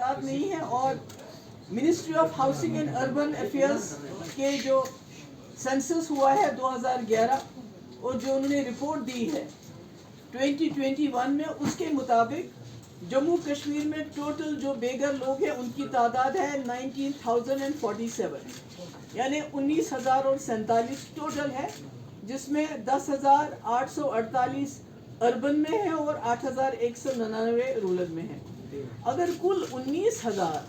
तादाद नहीं है। और ministry of housing and urban affairs के जो सेंसस हुआ है 2011 और जो उन्होंने रिपोर्ट दी है 2021 में, उसके मुताबिक जम्मू कश्मीर में टोटल जो बेघर लोग हैं उनकी तादाद है 19,047, यानी 19,047 टोटल है, जिसमें 10,848 अर्बन में है और 8,199 रूरल में है। अगर कुल 19,000,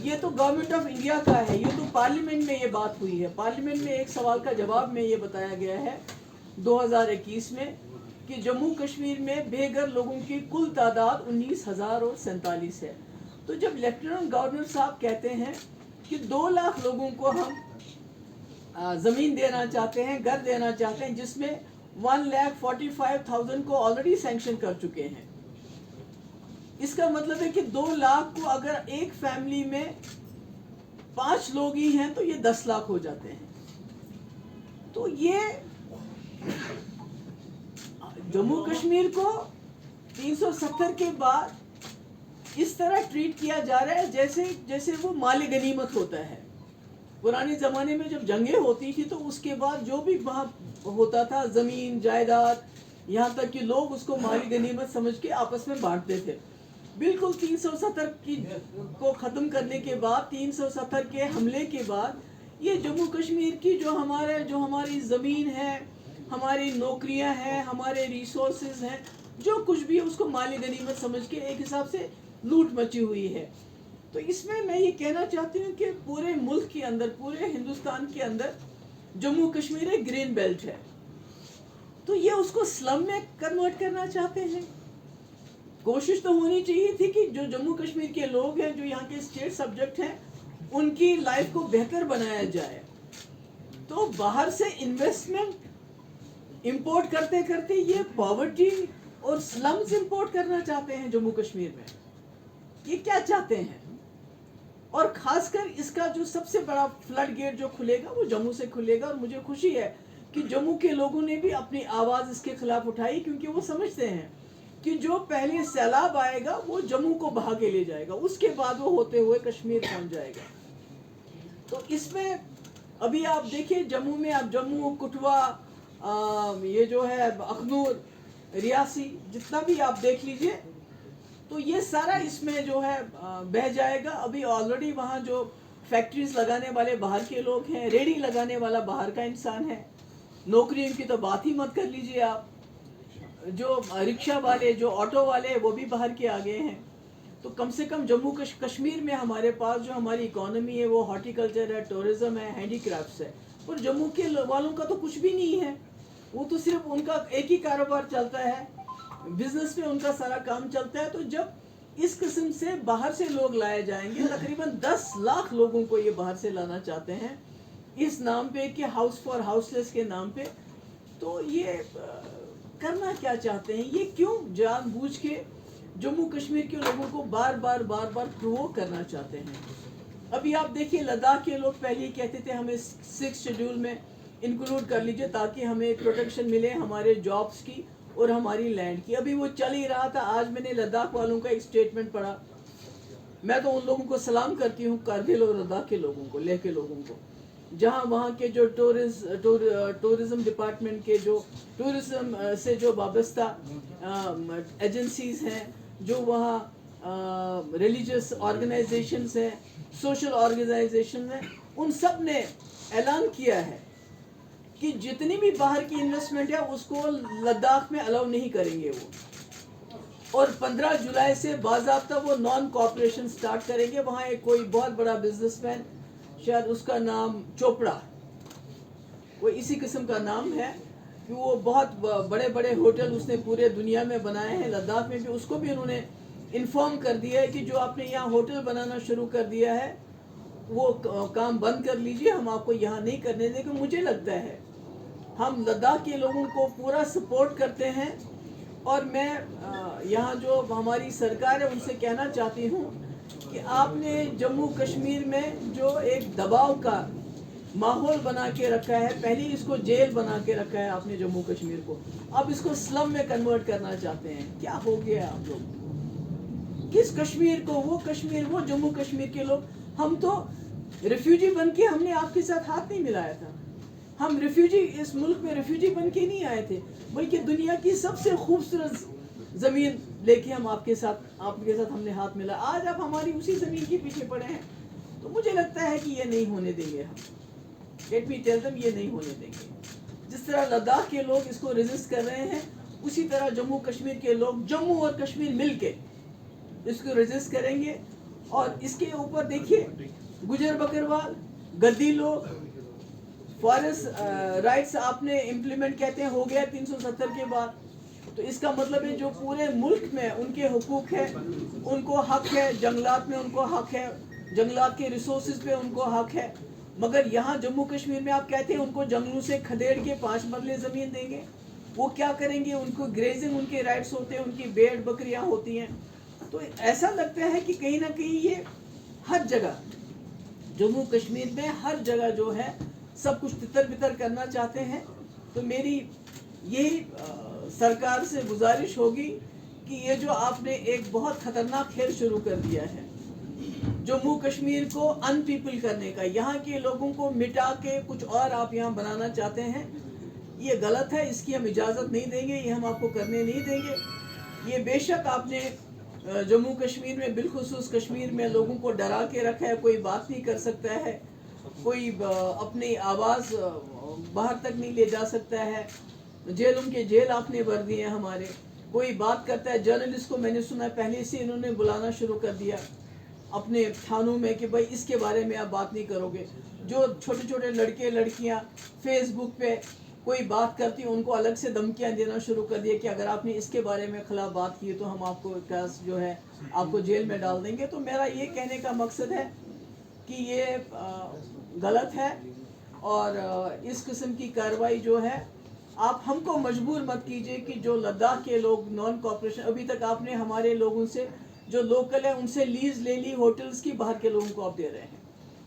ये तो गवर्नमेंट ऑफ इंडिया का है, ये तो पार्लियामेंट में ये बात हुई है। पार्लियामेंट में एक सवाल का जवाब में ये बताया गया है 2021 में कि जम्मू कश्मीर में बेघर लोगों की कुल तादाद 19,047 है। तो जब लेफ्टिनेंट गवर्नर साहब कहते हैं कि 2 लाख लोगों को हम ज़मीन देना चाहते हैं, घर देना चाहते हैं, जिसमें 1,45,000 को ऑलरेडी सैंक्शन कर चुके हैं, इसका मतलब है कि 2 लाख को अगर एक फैमिली में 5 लोग ही हैं तो ये 10 लाख हो जाते हैं। तो ये जम्मू कश्मीर को 370 के बाद इस तरह ट्रीट किया जा रहा है जैसे वो माल गनीमत होता है। पुराने ज़माने में जब जंगें होती थी तो उसके बाद जो भी वहाँ होता था, ज़मीन जायदाद, यहाँ तक कि लोग उसको माली गनीमत समझ के आपस में बांटते थे। बिल्कुल 370 को ख़त्म करने के बाद, 370 के हमले के बाद, ये जम्मू कश्मीर की जो हमारी ज़मीन है, हमारी नौकरियां हैं, हमारे रिसोर्सेज हैं, जो कुछ भी है उसको माली गनीमत समझ के एक हिसाब से लूट मची हुई है। तो इसमें मैं ये कहना चाहती हूँ कि पूरे मुल्क के अंदर, पूरे हिंदुस्तान के अंदर जम्मू कश्मीर एक ग्रीन बेल्ट है, तो ये उसको स्लम में कन्वर्ट करना चाहते हैं। कोशिश तो होनी चाहिए थी कि जो जम्मू कश्मीर के लोग हैं, जो यहाँ के स्टेट सब्जेक्ट हैं, उनकी लाइफ को बेहतर बनाया जाए। तो बाहर से इन्वेस्टमेंट इंपोर्ट करते करते ये पॉवर्टी और स्लम्स इंपोर्ट करना चाहते हैं जम्मू कश्मीर में। ये क्या चाहते हैं? और खासकर इसका जो सबसे बड़ा फ्लड गेट जो खुलेगा वो जम्मू से खुलेगा। और मुझे खुशी है कि जम्मू के लोगों ने भी अपनी आवाज़ इसके खिलाफ उठाई, क्योंकि वो समझते हैं कि जो पहले सैलाब आएगा वो जम्मू को बहा के ले जाएगा, उसके बाद वो होते हुए कश्मीर पहुंच जाएगा। तो इसमें अभी आप देखिए जम्मू में, आप जम्मू, कठुआ, ये जो है अखनूर, रियासी, जितना भी आप देख लीजिए, तो ये सारा इसमें जो है बह जाएगा। अभी ऑलरेडी वहाँ जो फैक्ट्रीज लगाने वाले बाहर के लोग हैं, रेडी लगाने वाला बाहर का इंसान है, नौकरियों की तो बात ही मत कर लीजिए आप। जो रिक्शा वाले, जो ऑटो वाले, वो भी बाहर के आ गए हैं। तो कम से कम जम्मू कश्मीर में हमारे पास जो हमारी इकोनॉमी है वो हॉर्टिकल्चर है, टूरिज्म है, हैंडीक्राफ्ट्स है। और जम्मू के वालों का तो कुछ भी नहीं है, वो तो सिर्फ उनका एक ही कारोबार चलता है, बिजनेस में उनका सारा काम चलता है। तो जब इस किस्म से बाहर से लोग लाए जाएंगे, तकरीबन 10 लाख लोगों को ये बाहर से लाना चाहते हैं इस नाम पे कि हाउस फॉर हाउसलेस के नाम पे। तो ये करना क्या चाहते हैं? ये क्यों जानबूझ के जम्मू कश्मीर के लोगों को बार बार प्रोवोक करना चाहते हैं? अभी आप देखिए लद्दाख के लोग पहले कहते थे हमें 6 शेड्यूल में इंक्लूड कर लीजिए ताकि हमें प्रोटेक्शन मिले हमारे जॉब्स की और हमारी लैंड की। अभी वो चल ही रहा था। आज मैंने लद्दाख वालों का एक स्टेटमेंट पढ़ा। मैं तो उन लोगों को सलाम करती हूँ, कारगिल और लद्दाख के लोगों को, लेह के लोगों को, जहाँ वहाँ के जो टूरिज्म डिपार्टमेंट के जो टूरिज्म से जो वाबस्ता एजेंसीज हैं, जो वहाँ रिलीजियस ऑर्गेनाइजेशंस हैं, सोशल ऑर्गेनाइजेशन हैं, उन सब ने ऐलान किया है कि जितनी भी बाहर की इन्वेस्टमेंट है उसको लद्दाख में अलाउ नहीं करेंगे वो। और 15 जुलाई से बाज़ाब्ता वो नॉन कॉपरेशन स्टार्ट करेंगे। वहाँ एक कोई बहुत बड़ा बिजनेसमैन, शायद उसका नाम चोपड़ा, कोई इसी किस्म का नाम है, कि वो बहुत बड़े बड़े होटल उसने पूरे दुनिया में बनाए हैं, लद्दाख में भी। उसको भी उन्होंने इन्फॉर्म कर दिया है कि जो आपने यहाँ होटल बनाना शुरू कर दिया है वो काम बंद कर लीजिए, हम आपको यहाँ नहीं करने देंगे। मुझे लगता है हम लद्दाख के लोगों को पूरा सपोर्ट करते हैं। और मैं यहाँ जो हमारी सरकार है उनसे कहना चाहती हूँ कि आपने जम्मू कश्मीर में जो एक दबाव का माहौल बना के रखा है, पहले इसको जेल बना के रखा है आपने जम्मू कश्मीर को, अब इसको स्लम में कन्वर्ट करना चाहते हैं। क्या हो गया आप लोग? किस कश्मीर को, वो कश्मीर, वो जम्मू कश्मीर के लोग, हम तो रिफ्यूजी बन के हमने आपके साथ हाथ नहीं मिलाया था। हम रिफ्यूजी, इस मुल्क में रिफ्यूजी बन के नहीं आए थे, बल्कि दुनिया की सबसे खूबसूरत ज़मीन लेके हम आपके साथ हमने हाथ मिला। आज आप हमारी उसी ज़मीन के पीछे पड़े हैं, तो मुझे लगता है कि ये नहीं होने देंगे हम। लेट मी टेल देम, ये नहीं होने देंगे। जिस तरह लद्दाख के लोग इसको रेजिस्ट कर रहे हैं, उसी तरह जम्मू कश्मीर के लोग, जम्मू और कश्मीर मिलके इसको रेजिस्ट करेंगे। और इसके ऊपर देखिए, गुजर बकरवाल, गद्दी लोग, फॉरेस्ट राइट्स आपने इम्प्लीमेंट कहते हैं हो गया 370 के बाद, तो इसका मतलब है जो पूरे मुल्क में उनके हुकूक है, उनको हक है, जंगलात में उनको हक है, जंगलात के रिसोर्सेज पे उनको हक है। मगर यहाँ जम्मू कश्मीर में आप कहते हैं उनको जंगलों से खदेड़ के 5 मरले ज़मीन देंगे। वो क्या करेंगे? उनको ग्रेजिंग उनके राइट्स होते हैं, उनकी भेड़ बकरियाँ होती हैं। तो ऐसा लगता है कि कहीं ना कहीं ये हर जगह, जम्मू कश्मीर में हर जगह जो है सब कुछ तितर बितर करना चाहते हैं। तो मेरी यही सरकार से गुजारिश होगी कि ये जो आपने एक बहुत ख़तरनाक खेल शुरू कर दिया है जम्मू कश्मीर को अनपीपल करने का, यहाँ के लोगों को मिटा के कुछ और आप यहाँ बनाना चाहते हैं, ये गलत है। इसकी हम इजाज़त नहीं देंगे, ये हम आपको करने नहीं देंगे। ये बेशक आपने जम्मू कश्मीर में, बिलखुसूस कश्मीर में लोगों को डरा के रखा है, कोई बात नहीं कर सकता है, कोई अपनी आवाज़ बाहर तक नहीं ले जा सकता है, जेलों के जेल आपने भर दिए हैं हमारे। कोई बात करता है, जर्नलिस्ट को मैंने सुना पहले से इन्होंने बुलाना शुरू कर दिया अपने थानों में कि भाई इसके बारे में आप बात नहीं करोगे। जो छोटे छोटे लड़के लड़कियां फेसबुक पे कोई बात करती हैं, उनको अलग से धमकियां देना शुरू कर दिया कि अगर आपने इसके बारे में खिलाफ बात की तो हम आपको केस जो है आपको जेल में डाल देंगे। तो मेरा ये कहने का मकसद है कि ये गलत है, और इस किस्म की कार्रवाई जो है आप हमको मजबूर मत कीजिए कि जो लद्दाख के लोग नॉन कॉपरेशन, अभी तक आपने हमारे लोगों से जो लोकल है उनसे लीज ले ली होटल्स की, बाहर के लोगों को आप दे रहे हैं।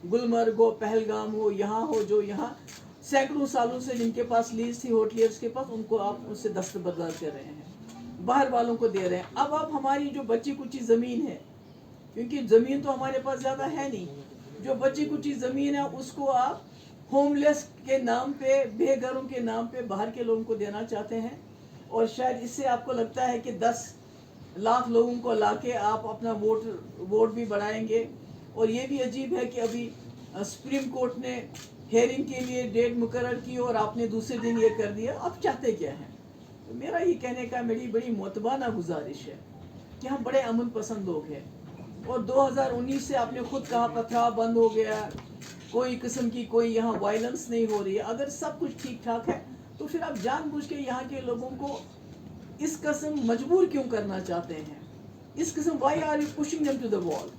गुलमर्ग हो, पहलगाम हो, यहाँ हो, जो यहाँ सैकड़ों सालों से जिनके पास लीज थी होटलियर्स के पास, उनको आप उससे दस्तबरदार कर रहे हैं, बाहर वालों को दे रहे हैं। अब आप हमारी जो बची कुची ज़मीन है, क्योंकि ज़मीन तो हमारे पास ज़्यादा है नहीं, जो बची कुची ज़मीन है उसको आप होमलेस के नाम पे, बेघरों के नाम पे बाहर के लोगों को देना चाहते हैं। और शायद इससे आपको लगता है कि 10 लाख लोगों को लाके आप अपना वोट भी बढ़ाएंगे। और ये भी अजीब है कि अभी सुप्रीम कोर्ट ने हेयरिंग के लिए डेट मुकर्रर की और आपने दूसरे दिन ये कर दिया। आप चाहते क्या हैं? तो मेरा ये कहने का, मेरी बड़ी मोतबाना गुजारिश है कि हम बड़े अमन पसंद लोग हैं, और 2019 से आपने खुद कहा पथराव बंद हो गया, कोई किस्म की कोई यहाँ वायलेंस नहीं हो रही है। अगर सब कुछ ठीक ठाक है तो फिर आप जानबूझ के यहाँ के लोगों को इस किस्म मजबूर क्यों करना चाहते हैं? इस किस्म why are you pushing them to the wall?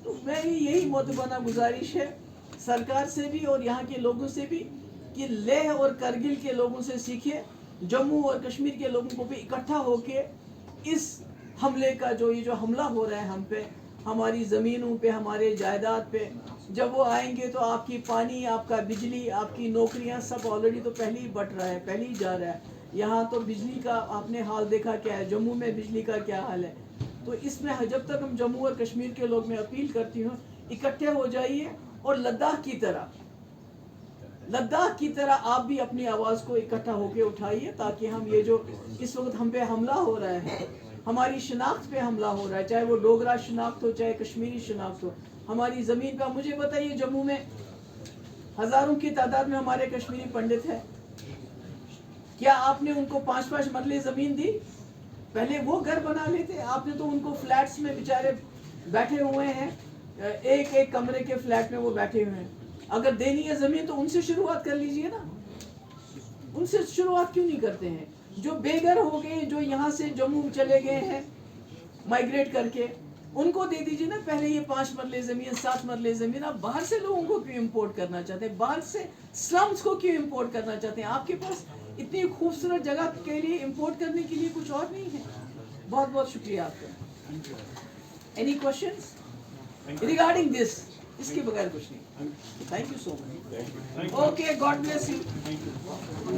तो मेरी यही मोतबाना गुजारिश है सरकार से भी और यहाँ के लोगों से भी कि लेह और करगिल के लोगों से सीखिए, जम्मू और कश्मीर के लोगों को भी इकट्ठा होके इस हमले का, ये जो हमला हो रहा है हम पे, हमारी ज़मीनों पे, हमारे जायदाद पे, जब वो आएंगे तो आपकी पानी, आपका बिजली, आपकी नौकरियां सब ऑलरेडी तो पहले ही बट रहा है, पहले ही जा रहा है। यहाँ तो बिजली का आपने हाल देखा क्या है, जम्मू में बिजली का क्या हाल है। तो इसमें जब तक हम जम्मू और कश्मीर के लोग, मैं अपील करती हूँ, इकट्ठे हो जाइए और लद्दाख की तरह आप भी अपनी आवाज़ को इकट्ठा होकर उठाइए, ताकि हम ये जो इस वक्त हम पे हमला हो रहा है, हमारी शनाख्त पे हमला हो रहा है, चाहे वो डोगरा शनाख्त हो, चाहे कश्मीरी शनाख्त हो, हमारी ज़मीन का। मुझे बताइए, जम्मू में हज़ारों की तादाद में हमारे कश्मीरी पंडित हैं, क्या आपने उनको 5-5 मरले ज़मीन दी? पहले वो घर बना लेते, आपने तो उनको फ्लैट्स में बेचारे बैठे हुए हैं, एक एक कमरे के फ्लैट में वो बैठे हुए हैं। अगर देनी है ज़मीन तो उनसे शुरुआत कर लीजिए ना, उनसे शुरुआत क्यों नहीं करते हैं? जो बेघर हो गए, जो यहाँ से जम्मू चले गए हैं माइग्रेट करके, उनको दे दीजिए ना पहले ये 5 मरले ज़मीन, 7 मरले ज़मीन। आप बाहर से लोगों को क्यों इम्पोर्ट करना चाहते हैं? बाहर से स्लम्स को क्यों इम्पोर्ट करना चाहते हैं? आपके पास इतनी खूबसूरत जगह के लिए इम्पोर्ट करने के लिए कुछ और नहीं है। बहुत बहुत शुक्रिया आपका। Any questions regarding this? इसके बगैर कुछ नहीं। Thank you so much. Okay, God bless you.